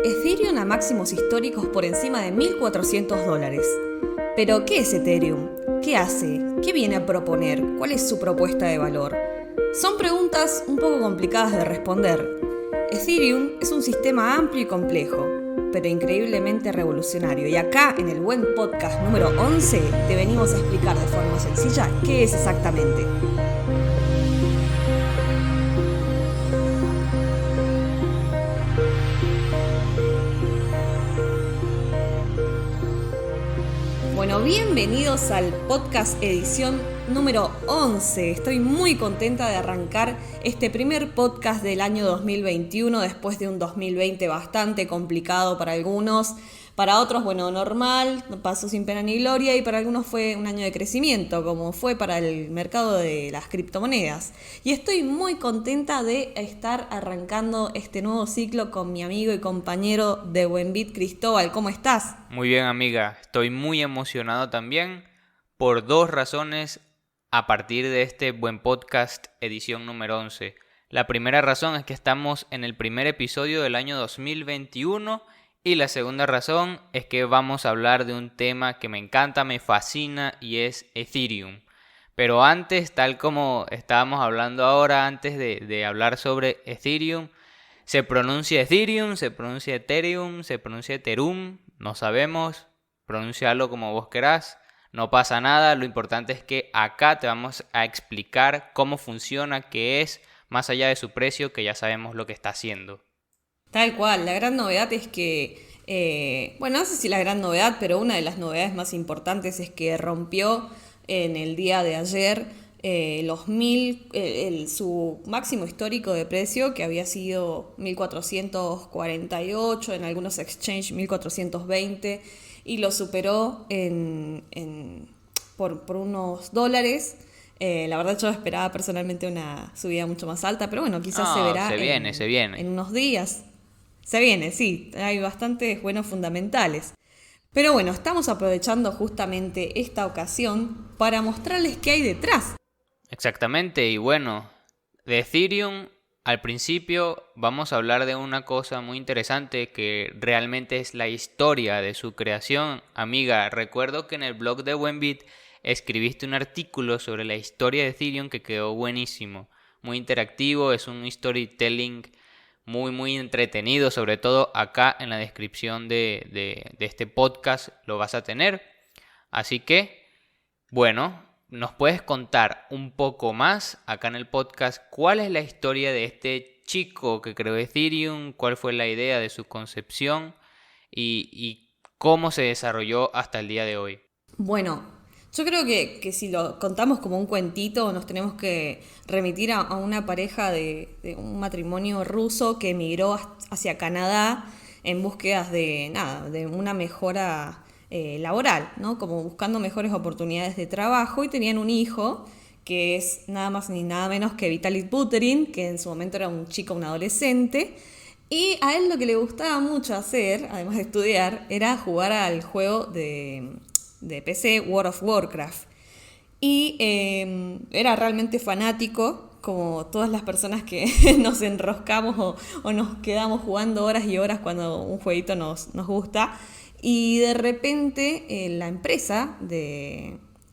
Ethereum a máximos históricos por encima de $1.400. Pero, ¿qué es Ethereum? ¿Qué hace? ¿Qué viene a proponer? ¿Cuál es su propuesta de valor? Son preguntas un poco complicadas de responder. Ethereum es un sistema amplio y complejo, pero increíblemente revolucionario. Y acá, en el buen podcast número 11, te venimos a explicar de forma sencilla qué es exactamente. Bueno, bienvenidos al podcast edición número 11. Estoy muy contenta de arrancar este primer podcast del año 2021 después de un 2020 bastante complicado para algunos. Para otros, bueno, normal, pasó sin pena ni gloria, y para algunos fue un año de crecimiento, como fue para el mercado de las criptomonedas. Y estoy muy contenta de estar arrancando este nuevo ciclo con mi amigo y compañero de Buenbit, Cristóbal. ¿Cómo estás? Muy bien, amiga. Estoy muy emocionado también por dos razones a partir de este buen podcast edición número 11. La primera razón es que estamos en el primer episodio del año 2021 y la segunda razón es que vamos a hablar de un tema que me encanta, me fascina y es Ethereum. Pero antes, tal como estábamos hablando ahora, antes de hablar sobre Ethereum, se pronuncia Ethereum, se pronuncia Ethereum, se pronuncia Ethereum, no sabemos, pronunciarlo como vos querás, no pasa nada, lo importante es que acá te vamos a explicar cómo funciona, qué es, más allá de su precio, que ya sabemos lo que está haciendo. Tal cual, la gran novedad es que, no sé si la gran novedad, pero una de las novedades más importantes es que rompió en el día de ayer su máximo histórico de precio, que había sido 1.448, en algunos exchanges 1.420, y lo superó por unos dólares. La verdad yo esperaba personalmente una subida mucho más alta, pero bueno, quizás se verá Se viene. en unos días. Se viene, sí, hay bastantes buenos fundamentales. Pero bueno, estamos aprovechando justamente esta ocasión para mostrarles qué hay detrás. Exactamente, y bueno, de Ethereum al principio vamos a hablar de una cosa muy interesante que realmente es la historia de su creación. Amiga, recuerdo que en el blog de Buenbit escribiste un artículo sobre la historia de Ethereum que quedó buenísimo, muy interactivo, es un storytelling muy entretenido, sobre todo acá en la descripción de este podcast lo vas a tener. Así que, bueno, ¿nos puedes contar un poco más acá en el podcast cuál es la historia de este chico que creó Ethereum, cuál fue la idea de su concepción y cómo se desarrolló hasta el día de hoy? Bueno, yo creo que si lo contamos como un cuentito, nos tenemos que remitir a una pareja de un matrimonio ruso que emigró hacia Canadá en búsquedas de una mejora laboral, ¿no? Como buscando mejores oportunidades de trabajo, y tenían un hijo que es nada más ni nada menos que Vitalik Buterin, que en su momento era un chico, un adolescente. Y a él lo que le gustaba mucho hacer, además de estudiar, era jugar al juego de PC World of Warcraft. Y era realmente fanático, como todas las personas que nos enroscamos o nos quedamos jugando horas y horas cuando un jueguito nos gusta. Y de repente la empresa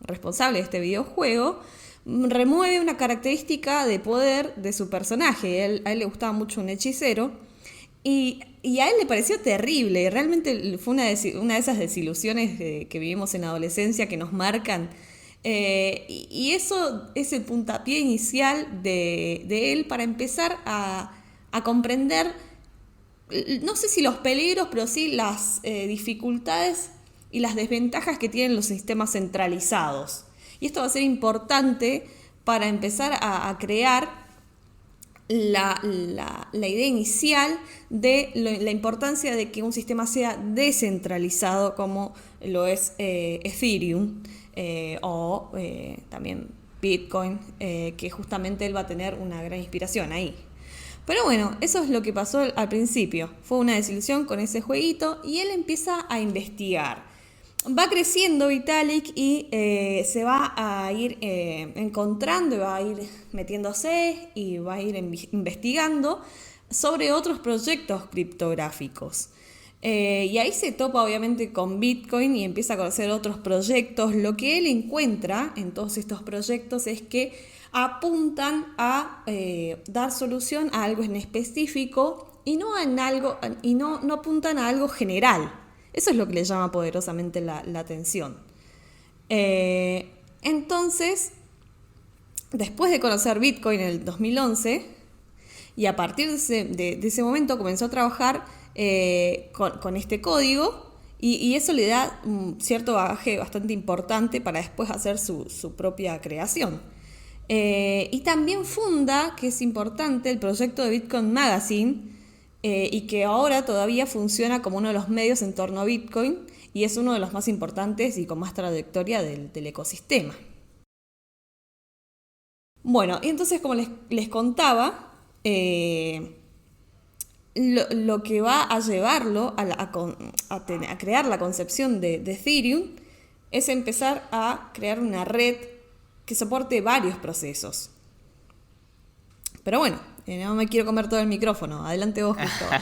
responsable de este videojuego remueve una característica de poder de su personaje. A él le gustaba mucho un hechicero. Y a él le pareció terrible. Realmente fue una de esas desilusiones que vivimos en la adolescencia que nos marcan. Y eso es el puntapié inicial de él para empezar a comprender, no sé si los peligros, pero sí las dificultades y las desventajas que tienen los sistemas centralizados. Y esto va a ser importante para empezar a crear la idea inicial de la importancia de que un sistema sea descentralizado, como lo es Ethereum o también Bitcoin, que justamente él va a tener una gran inspiración ahí. Pero bueno, eso es lo que pasó al principio. Fue una desilusión con ese jueguito y él empieza a investigar. Va creciendo Vitalik y se va a ir encontrando y va a ir metiéndose y va a ir investigando sobre otros proyectos criptográficos. Y ahí se topa obviamente con Bitcoin y empieza a conocer otros proyectos. Lo que él encuentra en todos estos proyectos es que apuntan a dar solución a algo en específico y no apuntan a algo general. Eso es lo que le llama poderosamente la atención. Entonces, después de conocer Bitcoin en el 2011, y a partir de ese momento comenzó a trabajar con este código y eso le da un cierto bagaje bastante importante para después hacer su propia creación. Y también funda, que es importante, el proyecto de Bitcoin Magazine y que ahora todavía funciona como uno de los medios en torno a Bitcoin y es uno de los más importantes y con más trayectoria del ecosistema. Bueno, y entonces como les contaba, lo que va a llevarlo a crear la concepción de Ethereum es empezar a crear una red que soporte varios procesos. Pero bueno, no me quiero comer todo el micrófono. Adelante vos, Cristóbal.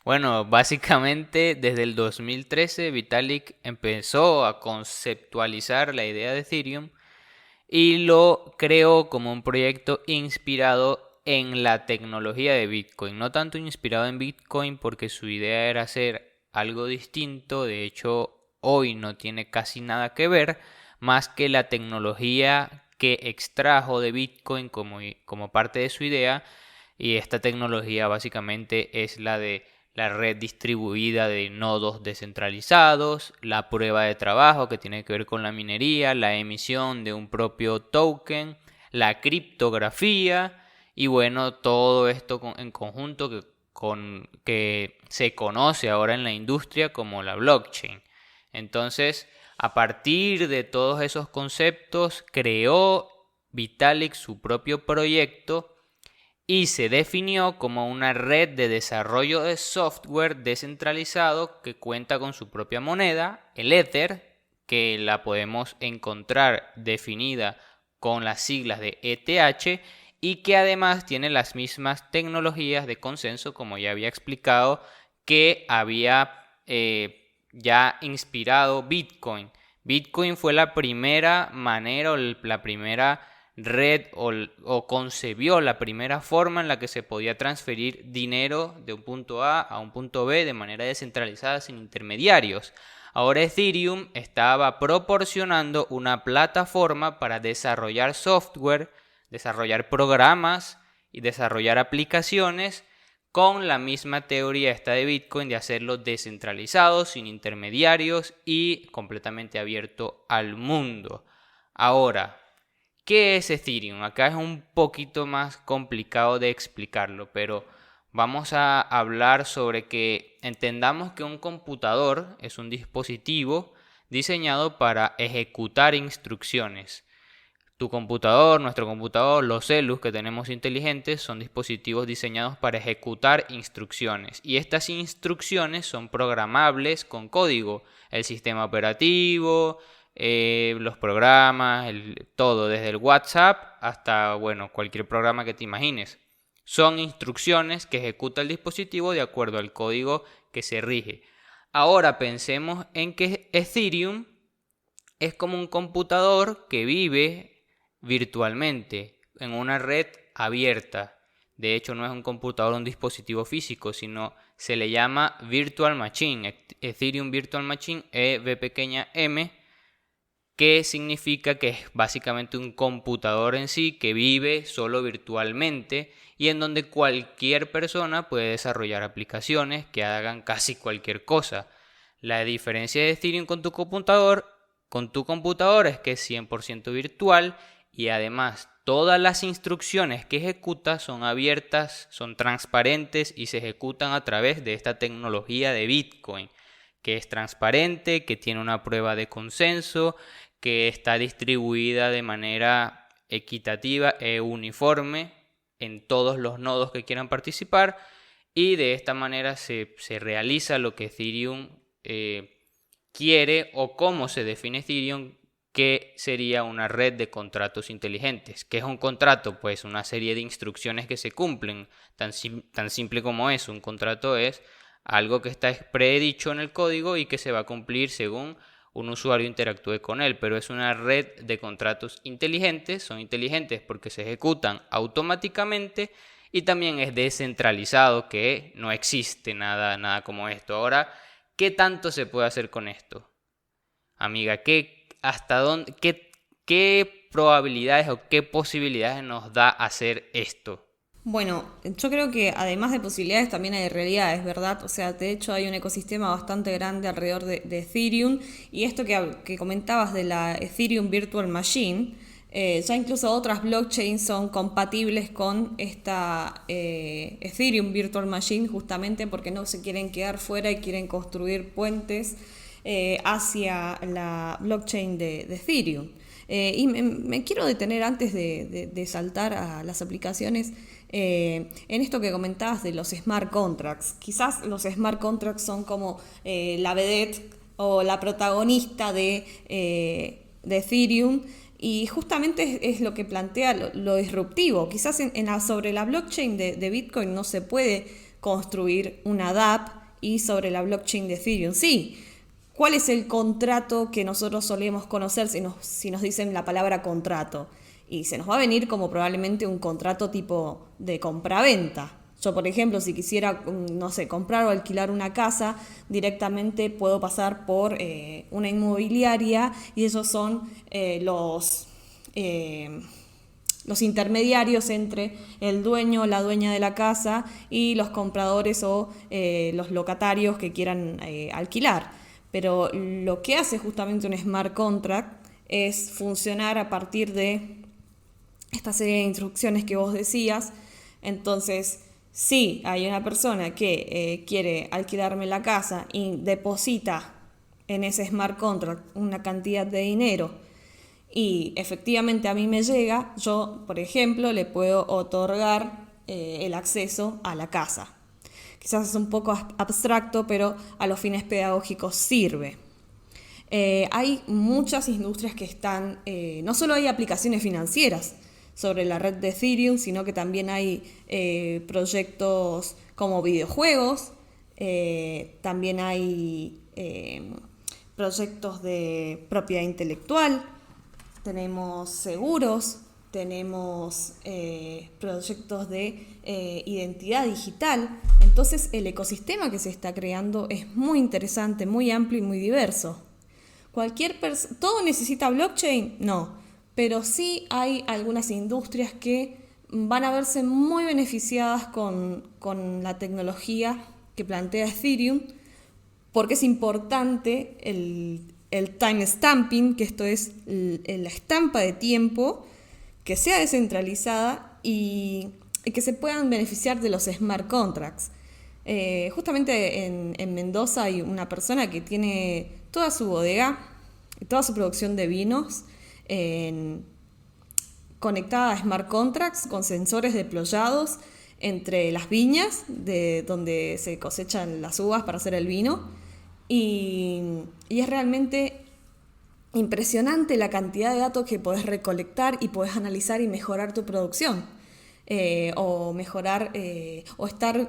Bueno, básicamente desde el 2013 Vitalik empezó a conceptualizar la idea de Ethereum y lo creó como un proyecto inspirado en la tecnología de Bitcoin. No tanto inspirado en Bitcoin porque su idea era hacer algo distinto, de hecho hoy no tiene casi nada que ver, más que la tecnología que extrajo de Bitcoin como parte de su idea, y esta tecnología básicamente es la de la red distribuida de nodos descentralizados, la prueba de trabajo que tiene que ver con la minería, la emisión de un propio token, la criptografía y bueno, todo esto en conjunto que se conoce ahora en la industria como la blockchain. Entonces, a partir de todos esos conceptos, creó Vitalik su propio proyecto y se definió como una red de desarrollo de software descentralizado que cuenta con su propia moneda, el Ether, que la podemos encontrar definida con las siglas de ETH y que además tiene las mismas tecnologías de consenso, como ya había explicado, que había ya inspirado Bitcoin. Bitcoin fue la primera manera o la primera red o concebió la primera forma en la que se podía transferir dinero de un punto A un punto B de manera descentralizada sin intermediarios. Ahora Ethereum estaba proporcionando una plataforma para desarrollar software, desarrollar programas y desarrollar aplicaciones con la misma teoría esta de Bitcoin de hacerlo descentralizado, sin intermediarios y completamente abierto al mundo. Ahora, ¿qué es Ethereum? Acá es un poquito más complicado de explicarlo, pero vamos a hablar sobre que entendamos que un computador es un dispositivo diseñado para ejecutar instrucciones. Tu computador, nuestro computador, los celus que tenemos inteligentes son dispositivos diseñados para ejecutar instrucciones y estas instrucciones son programables con código. El sistema operativo, los programas, todo, desde el WhatsApp hasta cualquier programa que te imagines. Son instrucciones que ejecuta el dispositivo de acuerdo al código que se rige. Ahora pensemos en que Ethereum es como un computador que vive virtualmente en una red abierta. De hecho, no es un computador, un dispositivo físico, sino se le llama Virtual Machine, Ethereum Virtual Machine, EV pequeña M, que significa que es básicamente un computador en sí que vive solo virtualmente y en donde cualquier persona puede desarrollar aplicaciones que hagan casi cualquier cosa. La diferencia de Ethereum con tu computador es que es 100% virtual y además todas las instrucciones que ejecuta son abiertas, son transparentes y se ejecutan a través de esta tecnología de Bitcoin, que es transparente, que tiene una prueba de consenso, que está distribuida de manera equitativa e uniforme en todos los nodos que quieran participar y de esta manera se realiza lo que Ethereum quiere o cómo se define Ethereum que sería una red de contratos inteligentes. ¿Qué es un contrato? Pues una serie de instrucciones que se cumplen, tan simple como eso. Un contrato es algo que está predicho en el código y que se va a cumplir según un usuario interactúe con él, pero es una red de contratos inteligentes. Son inteligentes porque se ejecutan automáticamente y también es descentralizado, que no existe nada como esto. Ahora, ¿qué tanto se puede hacer con esto? Amiga, hasta dónde, qué probabilidades o qué posibilidades nos da hacer esto? Bueno, yo creo que además de posibilidades también hay realidades, ¿verdad? O sea, de hecho hay un ecosistema bastante grande alrededor de Ethereum y esto que comentabas de la Ethereum Virtual Machine, ya incluso otras blockchains son compatibles con esta Ethereum Virtual Machine justamente porque no se quieren quedar fuera y quieren construir puentes hacia la blockchain de Ethereum. Y me quiero detener antes de saltar a las aplicaciones en esto que comentabas de los smart contracts. Quizás los smart contracts son como la vedette o la protagonista de Ethereum y justamente es lo que plantea lo disruptivo. Quizás sobre la blockchain de Bitcoin no se puede construir una dApp y sobre la blockchain de Ethereum sí. ¿Cuál es el contrato que nosotros solemos conocer si nos dicen la palabra contrato? Y se nos va a venir como probablemente un contrato tipo de compraventa. Yo, por ejemplo, si quisiera, no sé, comprar o alquilar una casa, directamente puedo pasar por una inmobiliaria y esos son los intermediarios entre el dueño o la dueña de la casa y los compradores o los locatarios que quieran alquilar. Pero lo que hace justamente un smart contract es funcionar a partir de esta serie de instrucciones que vos decías. Entonces, si hay una persona que quiere alquilarme la casa y deposita en ese smart contract una cantidad de dinero y efectivamente a mí me llega, yo, por ejemplo, le puedo otorgar el acceso a la casa. Quizás es un poco abstracto, pero a los fines pedagógicos sirve. Hay muchas industrias que están, no solo hay aplicaciones financieras sobre la red de Ethereum, sino que también hay proyectos como videojuegos, también hay proyectos de propiedad intelectual, tenemos seguros, tenemos proyectos de identidad digital. Entonces el ecosistema que se está creando es muy interesante, muy amplio y muy diverso. ¿Todo necesita blockchain? No, pero sí hay algunas industrias que van a verse muy beneficiadas con la tecnología que plantea Ethereum, porque es importante el timestamping, que esto es la estampa de tiempo, que sea descentralizada y que se puedan beneficiar de los smart contracts. Justamente en Mendoza hay una persona que tiene toda su bodega, toda su producción de vinos conectada a smart contracts con sensores deployados entre las viñas de donde se cosechan las uvas para hacer el vino y es realmente impresionante la cantidad de datos que podés recolectar y podés analizar y mejorar tu producción o mejorar o estar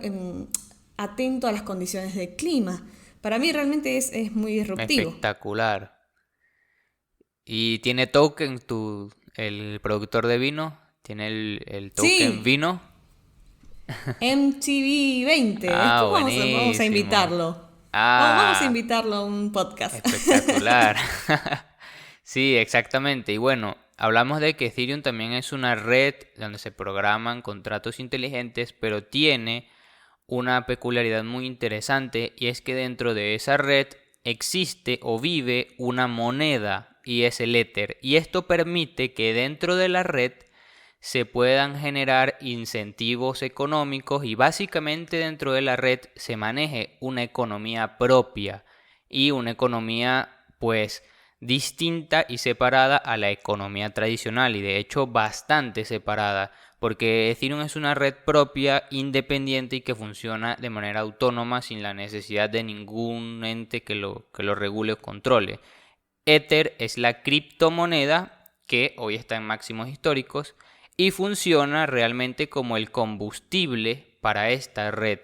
atento a las condiciones del clima. Para mí realmente es muy disruptivo. Espectacular. ¿Y tiene token el productor de vino? ¿Tiene el token Sí, vino? MTV 20. Ah, Después vamos a buenísimo. invitarlo. Vamos a Ah, invitarlo a un podcast. espectacular. Sí, exactamente. Y bueno, hablamos de que Ethereum también es una red donde se programan contratos inteligentes, pero tiene una peculiaridad muy interesante y es que dentro de esa red existe o vive una moneda y es el Ether. Y esto permite que dentro de la red se puedan generar incentivos económicos y básicamente dentro de la red se maneje una economía propia y una economía pues distinta y separada a la economía tradicional y de hecho bastante separada porque Ethereum es una red propia, independiente y que funciona de manera autónoma sin la necesidad de ningún ente que lo regule o controle. Ether es la criptomoneda que hoy está en máximos históricos y funciona realmente como el combustible para esta red.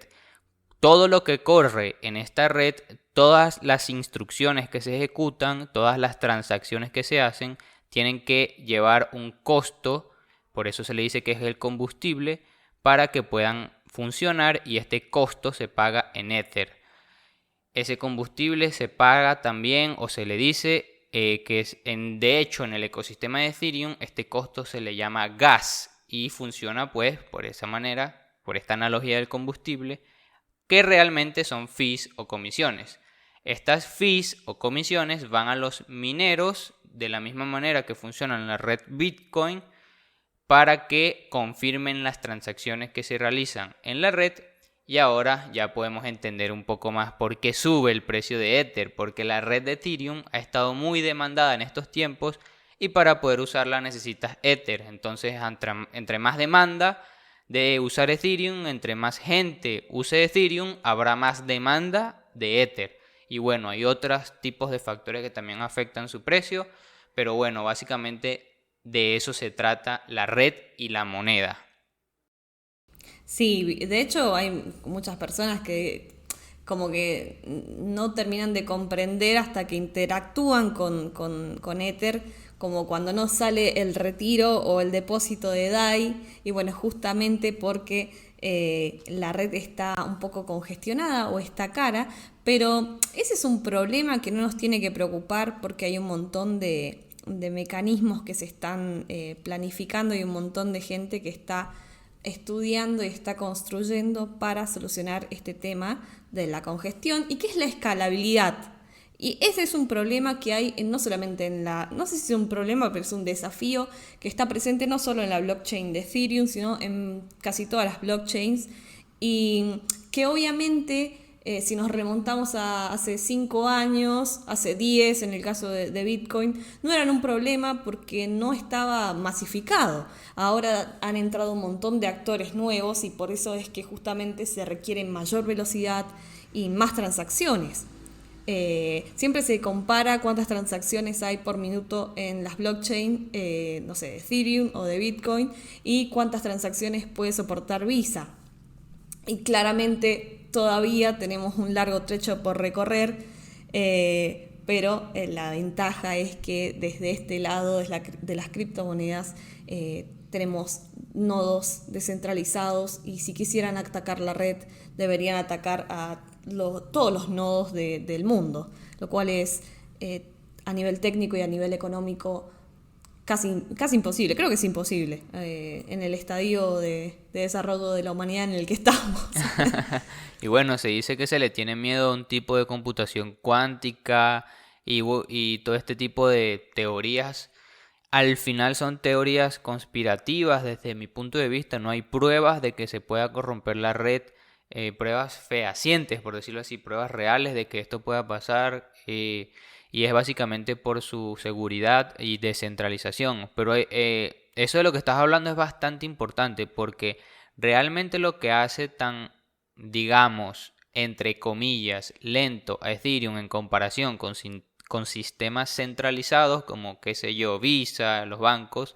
Todo lo que corre en esta red, todas las instrucciones que se ejecutan, todas las transacciones que se hacen, tienen que llevar un costo, por eso se le dice que es el combustible, para que puedan funcionar, y este costo se paga en Ether. Ese combustible se paga también, o se le dice que es, de hecho, en el ecosistema de Ethereum, este costo se le llama gas y funciona pues por esa manera, por esta analogía del combustible, que realmente son fees o comisiones. Estas fees o comisiones van a los mineros de la misma manera que funciona en la red Bitcoin, para que confirmen las transacciones que se realizan en la red. Y ahora ya podemos entender un poco más por qué sube el precio de Ether, porque la red de Ethereum ha estado muy demandada en estos tiempos y para poder usarla necesitas Ether. Entonces, entre más demanda de usar Ethereum, entre más gente use Ethereum, habrá más demanda de Ether. Y bueno, hay otros tipos de factores que también afectan su precio, pero bueno, básicamente de eso se trata la red y la moneda. Sí, de hecho hay muchas personas que como que no terminan de comprender hasta que interactúan con Ether, como cuando no sale el retiro o el depósito de DAI, y bueno, justamente porque la red está un poco congestionada o está cara, pero ese es un problema que no nos tiene que preocupar porque hay un montón de mecanismos que se están planificando y un montón de gente que está estudiando y está construyendo para solucionar este tema de la congestión y que es la escalabilidad. Y ese es un problema que hay no solamente en no sé si es un problema, pero es un desafío que está presente no solo en la blockchain de Ethereum, sino en casi todas las blockchains, y que obviamente si nos remontamos a hace 5 años, hace 10 en el caso de Bitcoin, no eran un problema porque no estaba masificado. Ahora han entrado un montón de actores nuevos y por eso es que justamente se requiere mayor velocidad y más transacciones. Siempre se compara cuántas transacciones hay por minuto en las blockchain, no sé, de Ethereum o de Bitcoin, y cuántas transacciones puede soportar Visa. Y claramente todavía tenemos un largo trecho por recorrer, pero la ventaja es que desde este lado de las criptomonedas tenemos nodos descentralizados, y si quisieran atacar la red deberían atacar a todos los nodos del mundo, lo cual es a nivel técnico y a nivel económico casi imposible. Creo que es imposible en el estadio de desarrollo de la humanidad en el que estamos. Y bueno, se dice que se le tiene miedo a un tipo de computación cuántica y todo este tipo de teorías. Al final son teorías conspirativas desde mi punto de vista. No hay pruebas de que se pueda corromper la red, pruebas fehacientes, por decirlo así, pruebas reales de que esto pueda pasar. Y es básicamente por su seguridad y descentralización. Pero eso de lo que estás hablando es bastante importante, porque realmente lo que hace tan, digamos, entre comillas, lento a Ethereum en comparación con sistemas centralizados como, qué sé yo, Visa, los bancos,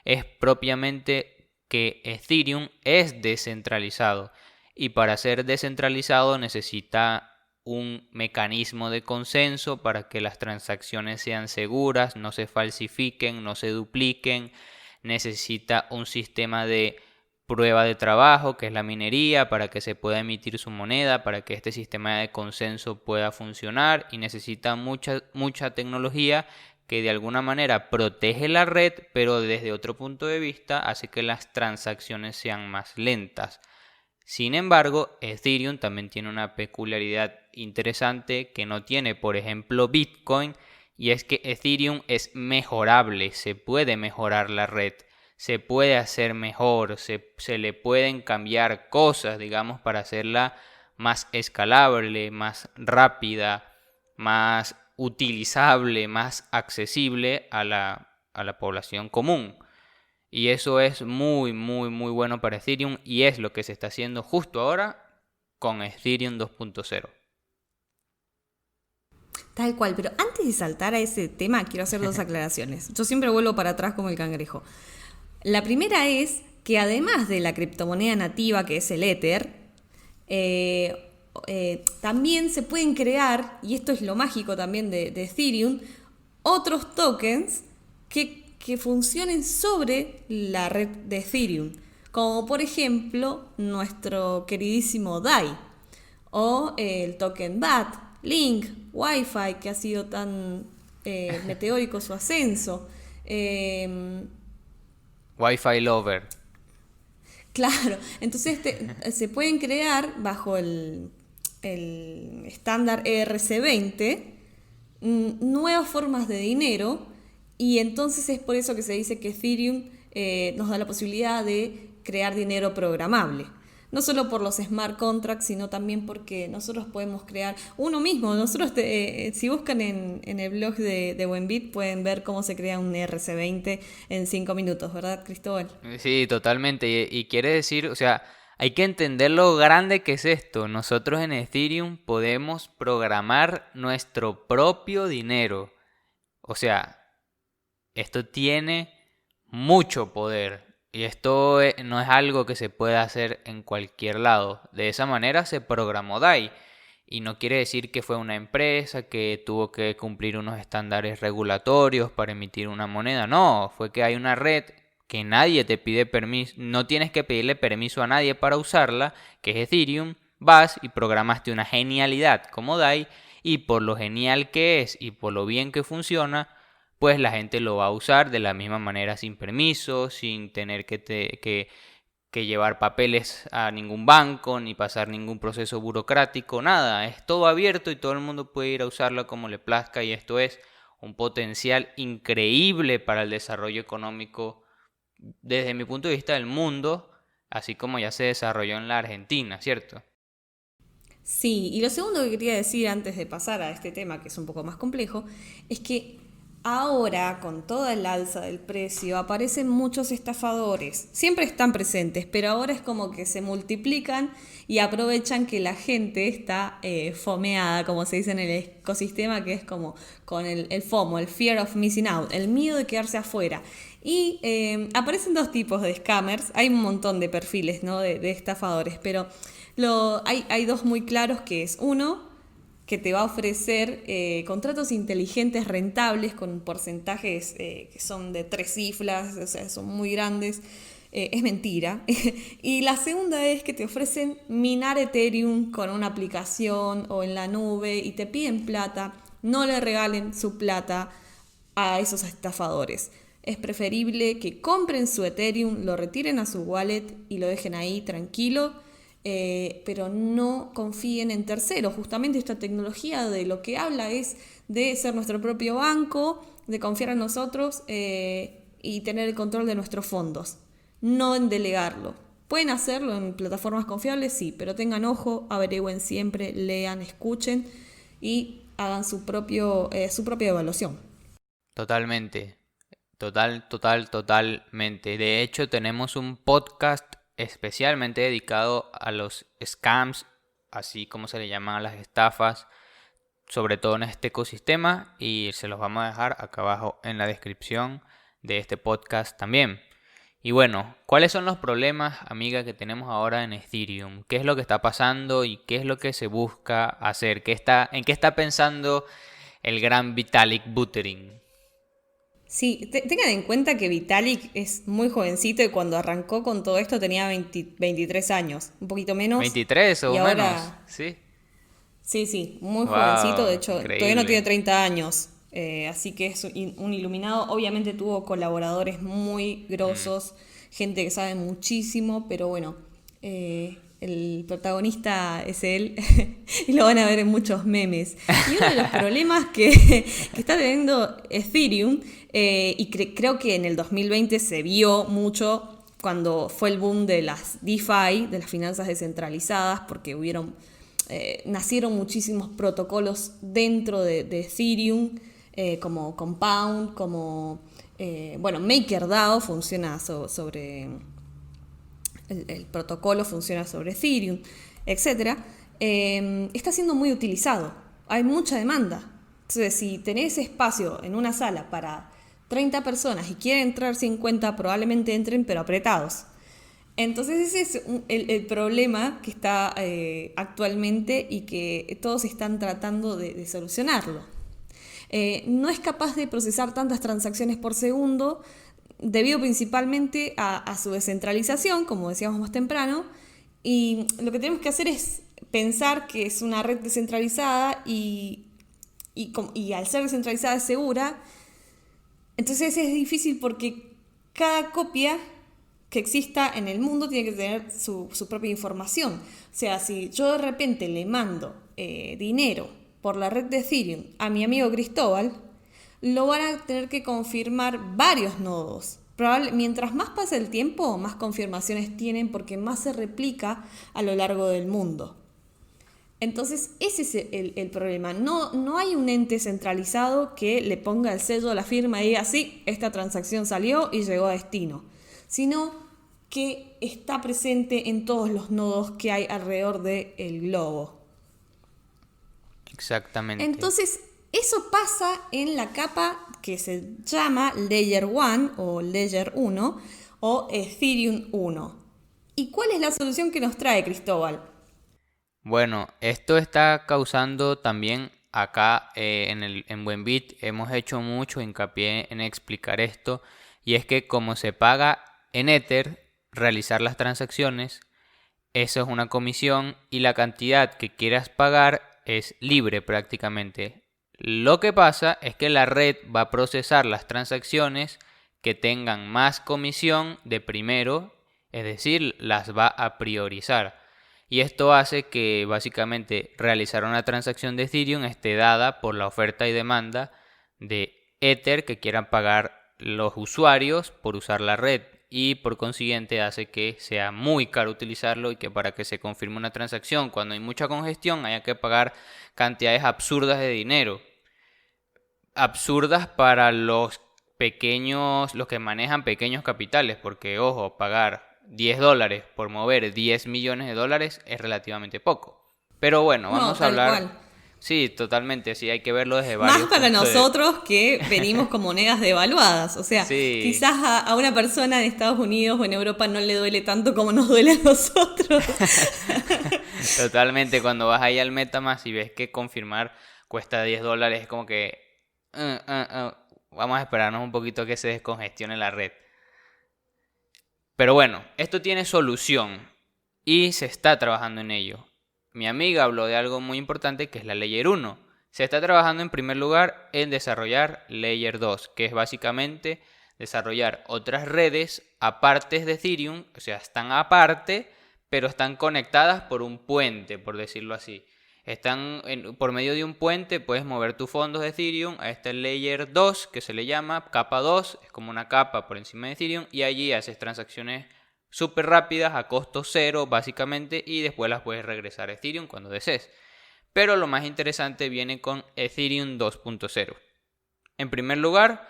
es propiamente que Ethereum es descentralizado. Y para ser descentralizado necesita un mecanismo de consenso para que las transacciones sean seguras, no se falsifiquen, no se dupliquen. Necesita un sistema de prueba de trabajo, que es la minería, para que se pueda emitir su moneda, para que este sistema de consenso pueda funcionar, y necesita mucha tecnología que de alguna manera protege la red, pero desde otro punto de vista hace que las transacciones sean más lentas. Sin embargo, Ethereum también tiene una peculiaridad interesante que no tiene, por ejemplo, Bitcoin, y es que Ethereum es mejorable, se puede mejorar la red, se puede hacer mejor, se le pueden cambiar cosas, digamos, para hacerla más escalable, más rápida, más utilizable, más accesible a la población común. Y eso es muy, muy, muy bueno para Ethereum, y es lo que se está haciendo justo ahora con Ethereum 2.0. Tal cual, pero antes de saltar a ese tema, quiero hacer dos aclaraciones. Yo siempre vuelvo para atrás como el cangrejo. La primera es que además de la criptomoneda nativa, que es el Ether, también se pueden crear, y esto es lo mágico también de Ethereum, otros tokens que funcionen sobre la red de Ethereum, como por ejemplo nuestro queridísimo DAI, o el token BAT, Link, Wi-Fi, que ha sido tan meteórico su ascenso. Wi-Fi Lover. Claro, entonces se pueden crear bajo el estándar ERC20 nuevas formas de dinero, y entonces es por eso que se dice que Ethereum nos da la posibilidad de crear dinero programable. No solo por los smart contracts, sino también porque nosotros podemos crear uno mismo. Nosotros, si buscan en el blog de Buenbit, pueden ver cómo se crea un ERC20 en 5 minutos, ¿verdad, Cristóbal? Sí, totalmente. Y quiere decir, o sea, hay que entender lo grande que es esto. Nosotros en Ethereum podemos programar nuestro propio dinero. O sea, esto tiene mucho poder. Y esto no es algo que se pueda hacer en cualquier lado. De esa manera se programó DAI. Y no quiere decir que fue una empresa que tuvo que cumplir unos estándares regulatorios para emitir una moneda. No, fue que hay una red que nadie te pide permiso, no tienes que pedirle permiso a nadie para usarla, que es Ethereum. Vas y programaste una genialidad como DAI, y por lo genial que es y por lo bien que funciona, pues la gente lo va a usar de la misma manera, sin permiso, sin tener que llevar papeles a ningún banco, ni pasar ningún proceso burocrático, nada. Es todo abierto y todo el mundo puede ir a usarlo como le plazca, y esto es un potencial increíble para el desarrollo económico desde mi punto de vista del mundo, así como ya se desarrolló en la Argentina, ¿cierto? Sí, y lo segundo que quería decir antes de pasar a este tema, que es un poco más complejo, es que ahora, con toda el alza del precio, aparecen muchos estafadores. Siempre están presentes, pero ahora es como que se multiplican y aprovechan que la gente está fomeada, como se dice en el ecosistema, que es como con el FOMO, el Fear of Missing Out, el miedo de quedarse afuera. Y aparecen dos tipos de scammers. Hay un montón de perfiles, ¿no?, de estafadores, pero hay dos muy claros, que es uno que te va a ofrecer contratos inteligentes rentables con porcentajes que son de 3 cifras, o sea, son muy grandes. Es mentira. Y la segunda es que te ofrecen minar Ethereum con una aplicación o en la nube y te piden plata. No le regalen su plata a esos estafadores. Es preferible que compren su Ethereum, lo retiren a su wallet y lo dejen ahí tranquilo. Pero no confíen en terceros. Justamente esta tecnología de lo que habla es de ser nuestro propio banco, de confiar en nosotros y tener el control de nuestros fondos, no en delegarlo. Pueden hacerlo en plataformas confiables, sí, pero tengan ojo, averigüen siempre, lean, escuchen y hagan su propia evaluación. Totalmente. Totalmente. De hecho, tenemos un podcast especialmente dedicado a los scams, así como se le llaman a las estafas, sobre todo en este ecosistema, y se los vamos a dejar acá abajo en la descripción de este podcast también. Y bueno, ¿cuáles son los problemas, amiga, que tenemos ahora en Ethereum? ¿Qué es lo que está pasando y qué es lo que se busca hacer? ¿En qué está pensando el gran Vitalik Buterin? Sí, tengan en cuenta que Vitalik es muy jovencito y cuando arrancó con todo esto tenía 23 años, un poquito menos. 23 o Y menos, ahora, sí. sí, muy jovencito, de Wow, hecho todavía no tiene increíble. 30 años, así que es un iluminado. Obviamente tuvo colaboradores muy Mm. grosos, gente que sabe muchísimo, pero bueno, el protagonista es él y lo van a ver en muchos memes. Y uno de los problemas que está teniendo Ethereum, y creo que en el 2020 se vio mucho cuando fue el boom de las DeFi, de las finanzas descentralizadas, porque nacieron muchísimos protocolos dentro de Ethereum, como Compound, como MakerDAO funciona sobre el protocolo, funciona sobre Ethereum, etcétera. Está siendo muy utilizado. Hay mucha demanda. Entonces, si tenés espacio en una sala para 30 personas y quieren entrar 50, probablemente entren, pero apretados. Entonces ese es el problema que está actualmente y que todos están tratando de solucionarlo. No es capaz de procesar tantas transacciones por segundo debido principalmente a su descentralización, como decíamos más temprano, y lo que tenemos que hacer es pensar que es una red descentralizada y al ser descentralizada es segura. Entonces es difícil porque cada copia que exista en el mundo tiene que tener su propia información. O sea, si yo de repente le mando dinero por la red de Ethereum a mi amigo Cristóbal, lo van a tener que confirmar varios nodos. Mientras más pasa el tiempo, más confirmaciones tienen porque más se replica a lo largo del mundo. Entonces, ese es el problema. No hay un ente centralizado que le ponga el sello a la firma y diga, sí, esta transacción salió y llegó a destino, sino que está presente en todos los nodos que hay alrededor del globo. Exactamente. Entonces, eso pasa en la capa que se llama Layer 1 o Layer 1 o Ethereum 1. ¿Y cuál es la solución que nos trae Cristóbal? Bueno, esto está causando también acá en Buenbit, hemos hecho mucho hincapié en explicar esto, y es que como se paga en Ether realizar las transacciones, eso es una comisión y la cantidad que quieras pagar es libre prácticamente. Lo que pasa es que la red va a procesar las transacciones que tengan más comisión de primero, es decir, las va a priorizar. Y esto hace que básicamente realizar una transacción de Ethereum esté dada por la oferta y demanda de Ether que quieran pagar los usuarios por usar la red, y por consiguiente hace que sea muy caro utilizarlo y que para que se confirme una transacción cuando hay mucha congestión haya que pagar cantidades absurdas de dinero. Absurdas para los pequeños, los que manejan pequeños capitales, porque ojo, pagar $10 por mover 10 millones de dólares es relativamente poco. Pero bueno, No, vamos a tal hablar. cual. Sí, totalmente, sí, hay que verlo desde Más varios para puntos de... nosotros que venimos con monedas devaluadas. O sea, Sí, quizás a una persona en Estados Unidos o en Europa no le duele tanto como nos duele a nosotros. totalmente. Cuando vas ahí al MetaMask y ves que confirmar cuesta $10, es como que vamos a esperarnos un poquito a que se descongestione la red. Pero bueno, esto tiene solución y se está trabajando en ello. Mi amiga habló de algo muy importante que es la Layer 1. Se está trabajando en primer lugar en desarrollar Layer 2, que es básicamente desarrollar otras redes apartes de Ethereum, o sea, están aparte, pero están conectadas por un puente, por decirlo así. Por medio de un puente puedes mover tus fondos de Ethereum a este Layer 2 que se le llama capa 2, es como una capa por encima de Ethereum, y allí haces transacciones súper rápidas a costo cero básicamente, y después las puedes regresar a Ethereum cuando desees. Pero lo más interesante viene con Ethereum 2.0. En primer lugar,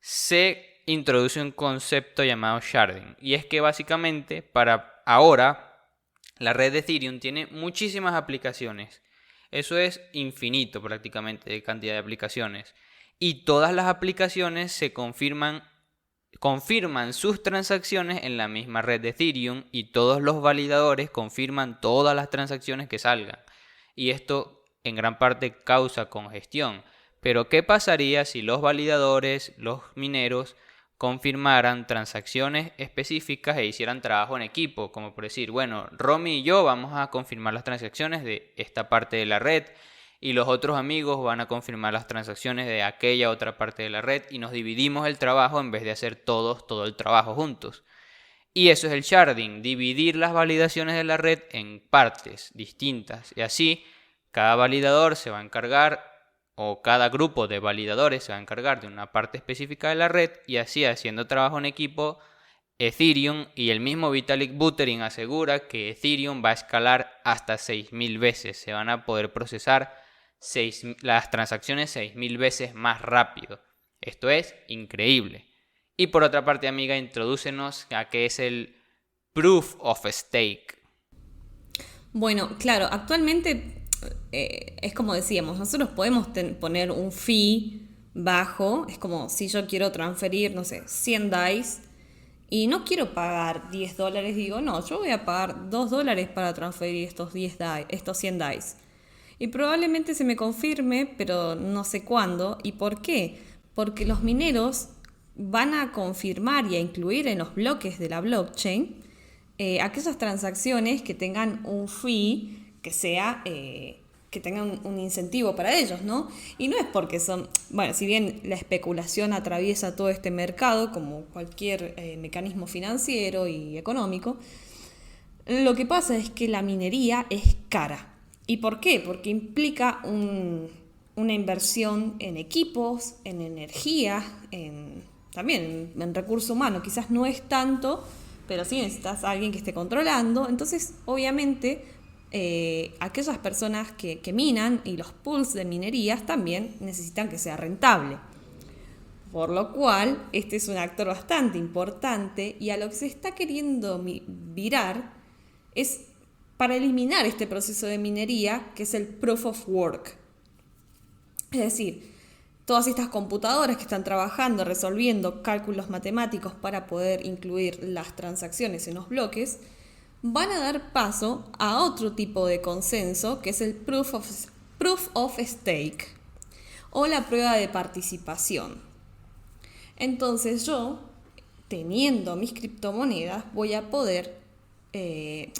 se introduce un concepto llamado sharding, y es que básicamente para ahora la red de Ethereum tiene muchísimas aplicaciones. Eso es infinito prácticamente de cantidad de aplicaciones. Y todas las aplicaciones se confirman sus transacciones en la misma red de Ethereum, y todos los validadores confirman todas las transacciones que salgan. Y esto en gran parte causa congestión. Pero ¿qué pasaría si los validadores, los mineros, confirmaran transacciones específicas e hicieran trabajo en equipo? Como por decir, bueno, Romy y yo vamos a confirmar las transacciones de esta parte de la red, y los otros amigos van a confirmar las transacciones de aquella otra parte de la red, y nos dividimos el trabajo en vez de hacer todos todo el trabajo juntos. Y eso es el sharding, dividir las validaciones de la red en partes distintas, y así cada validador se va a encargar, o cada grupo de validadores se va a encargar de una parte específica de la red, y así, haciendo trabajo en equipo, Ethereum, y el mismo Vitalik Buterin asegura que Ethereum va a escalar hasta 6.000 veces. Se van a poder procesar las transacciones 6.000 veces más rápido. Esto es increíble. Y por otra parte, amiga, introdúcenos a qué es el Proof of Stake. Bueno, claro, actualmente es como decíamos, nosotros podemos poner un fee bajo, es como si yo quiero transferir, no sé, 100 DAIs y no quiero pagar $10, digo, no, yo voy a pagar $2 para transferir estos 100 DAIs. Y probablemente se me confirme, pero no sé cuándo y por qué. Porque los mineros van a confirmar y a incluir en los bloques de la blockchain aquellas transacciones que tengan un fee que sea que tengan un incentivo para ellos, ¿no? Y no es porque son, bueno, si bien la especulación atraviesa todo este mercado como cualquier mecanismo financiero y económico, lo que pasa es que la minería es cara. ¿Y por qué? Porque implica una inversión en equipos, en energía, también en recurso humano. Quizás no es tanto, pero sí necesitas a alguien que esté controlando. Entonces, obviamente, aquellas personas que minan y los pools de minerías también necesitan que sea rentable. Por lo cual, este es un actor bastante importante y a lo que se está queriendo virar es para eliminar este proceso de minería que es el proof of work. Es decir, todas estas computadoras que están trabajando, resolviendo cálculos matemáticos para poder incluir las transacciones en los bloques, van a dar paso a otro tipo de consenso que es el proof of stake o la prueba de participación. Entonces yo, teniendo mis criptomonedas, voy a poder,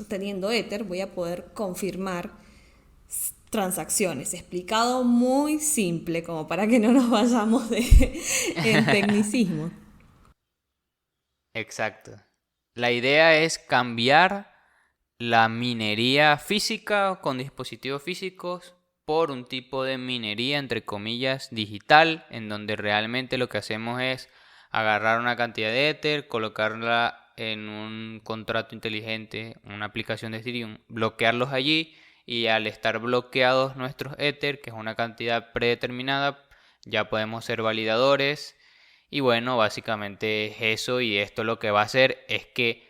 teniendo Ether, voy a poder confirmar transacciones. Explicado muy simple, como para que no nos vayamos en tecnicismo. Exacto. La idea es cambiar la minería física con dispositivos físicos por un tipo de minería, entre comillas, digital, en donde realmente lo que hacemos es agarrar una cantidad de Ether, colocarla en un contrato inteligente, una aplicación de Ethereum, bloquearlos allí y al estar bloqueados nuestros Ether, que es una cantidad predeterminada, ya podemos ser validadores. Y bueno, básicamente es eso, y esto lo que va a hacer es que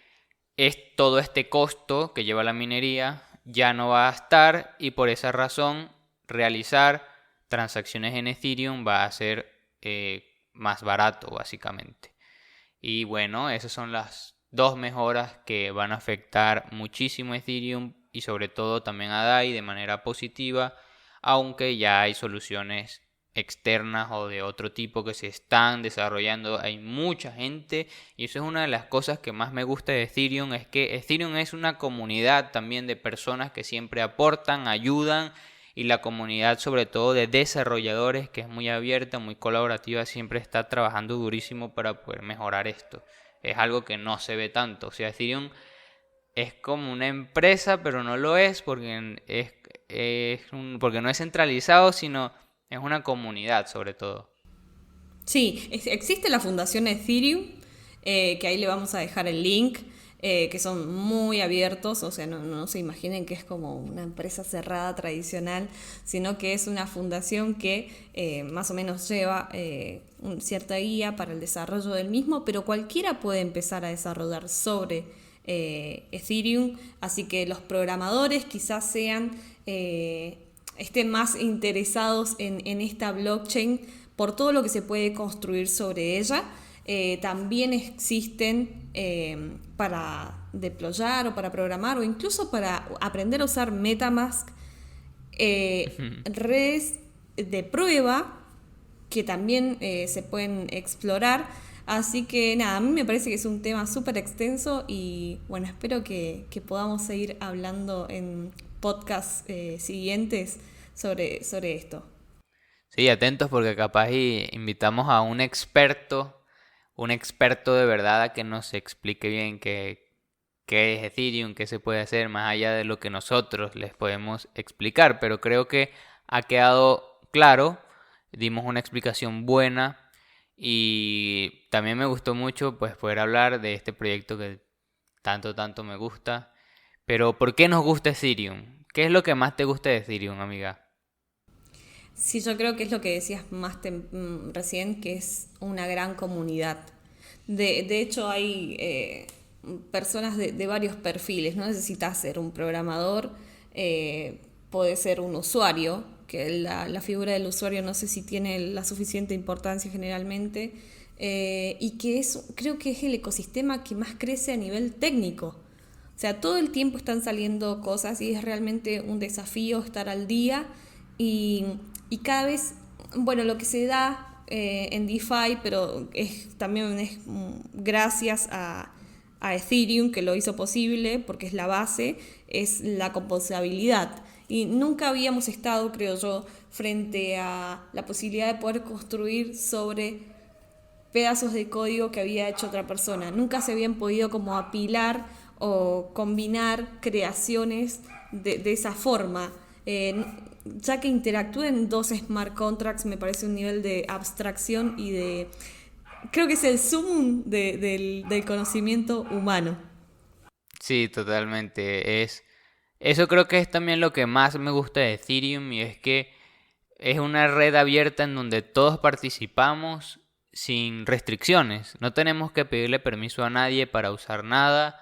todo este costo que lleva la minería ya no va a estar, y por esa razón realizar transacciones en Ethereum va a ser más barato básicamente. Y bueno, esas son las dos mejoras que van a afectar muchísimo a Ethereum y sobre todo también a DAI de manera positiva, aunque ya hay soluciones externas o de otro tipo que se están desarrollando. Hay mucha gente y eso es una de las cosas que más me gusta de Ethereum, es que Ethereum es una comunidad también de personas que siempre aportan, ayudan, y la comunidad sobre todo de desarrolladores, que es muy abierta, muy colaborativa, siempre está trabajando durísimo para poder mejorar esto. Es algo que no se ve tanto. O sea, Ethereum es como una empresa, pero no lo es porque porque no es centralizado, sino es una comunidad sobre todo. Sí, existe la fundación Ethereum, que ahí le vamos a dejar el link, que son muy abiertos, o sea, no se imaginen que es como una empresa cerrada tradicional, sino que es una fundación que más o menos lleva cierta guía para el desarrollo del mismo, pero cualquiera puede empezar a desarrollar sobre Ethereum, así que los programadores quizás estén más interesados en esta blockchain por todo lo que se puede construir sobre ella. También existen para deployar o para programar o incluso para aprender a usar MetaMask, redes de prueba que también se pueden explorar. Así que nada, a mí me parece que es un tema súper extenso y bueno, espero que podamos seguir hablando en podcasts siguientes sobre esto. Sí, atentos porque capaz y invitamos a un experto de verdad a que nos explique bien qué es Ethereum, qué se puede hacer más allá de lo que nosotros les podemos explicar. Pero creo que ha quedado claro, dimos una explicación buena y también me gustó mucho pues poder hablar de este proyecto que tanto me gusta. Pero ¿por qué nos gusta Ethereum? ¿Qué es lo que más te gusta de Ethereum, amiga? Sí, yo creo que es lo que decías recién, que es una gran comunidad. De hecho, hay personas de varios perfiles. No necesitas ser un programador puede ser un usuario, que la figura del usuario no sé si tiene la suficiente importancia generalmente, y que creo que es el ecosistema que más crece a nivel técnico. O sea, todo el tiempo están saliendo cosas y es realmente un desafío estar al día y cada vez, bueno, lo que se da en DeFi, pero también es gracias a Ethereum, que lo hizo posible porque es la base, es la composabilidad. Y nunca habíamos estado, creo yo, frente a la posibilidad de poder construir sobre pedazos de código que había hecho otra persona. Nunca se habían podido como apilar o combinar creaciones de esa forma. Ya que interactúen dos smart contracts me parece un nivel de abstracción y de... Creo que es el sumum del conocimiento humano. Sí, totalmente. Eso creo que es también lo que más me gusta de Ethereum, y es que es una red abierta en donde todos participamos sin restricciones. No tenemos que pedirle permiso a nadie para usar nada,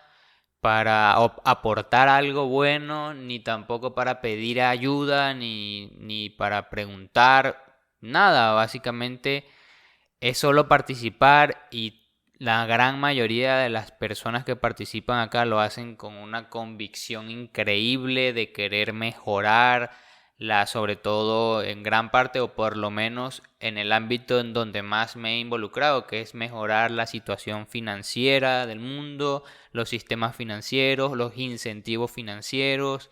para aportar algo bueno, ni tampoco para pedir ayuda, ni para preguntar nada. Básicamente es solo participar, y la gran mayoría de las personas que participan acá lo hacen con una convicción increíble de querer mejorar, sobre todo en gran parte, o por lo menos en el ámbito en donde más me he involucrado, que es mejorar la situación financiera del mundo, los sistemas financieros, los incentivos financieros.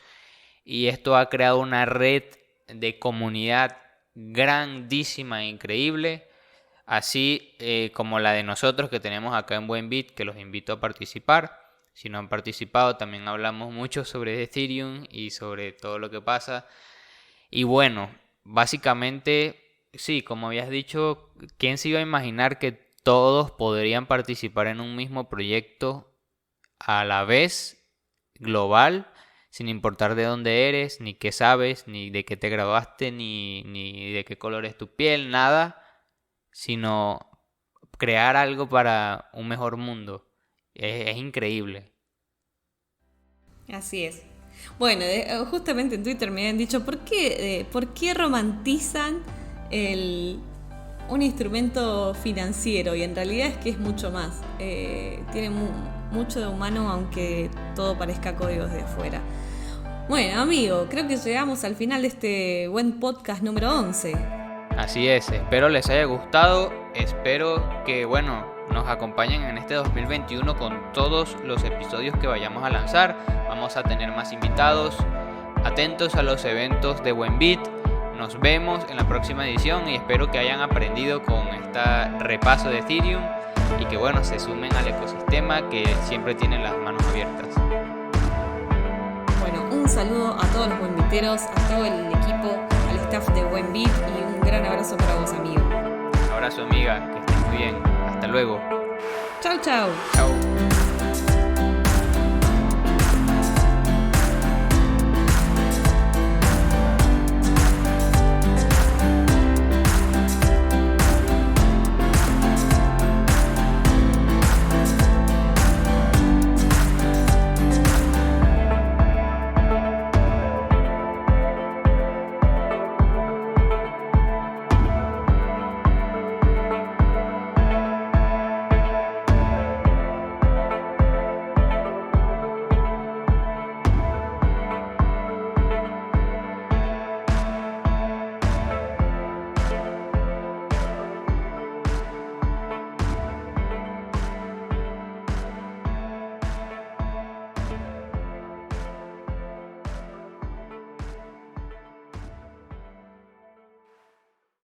Y esto ha creado una red de comunidad grandísima e increíble, así como la de nosotros que tenemos acá en Buenbit, que los invito a participar. Si no han participado, también hablamos mucho sobre Ethereum y sobre todo lo que pasa. Y bueno, básicamente, sí, como habías dicho, ¿quién se iba a imaginar que todos podrían participar en un mismo proyecto a la vez, global, sin importar de dónde eres, ni qué sabes, ni de qué te graduaste, ni de qué color es tu piel, nada, sino crear algo para un mejor mundo? Es increíble. Así es. Bueno, justamente en Twitter me habían dicho, ¿por qué romantizan un instrumento financiero? Y en realidad es que es mucho más. Tiene mucho de humano, aunque todo parezca código desde afuera. Bueno, amigo, creo que llegamos al final de este buen podcast número 11. Así es, espero les haya gustado, espero que, nos acompañen en este 2021 con todos los episodios que vayamos a lanzar. Vamos a tener más invitados, atentos a los eventos de Buenbit. Nos vemos en la próxima edición y espero que hayan aprendido con este repaso de Ethereum y que se sumen al ecosistema, que siempre tienen las manos abiertas. Bueno, un saludo a todos los buenbiteros, a todo el equipo, al staff de Buenbit, y un gran abrazo para vos, amigo. Un abrazo, amiga, que estés muy bien. Hasta luego. Chau, chau. Chau.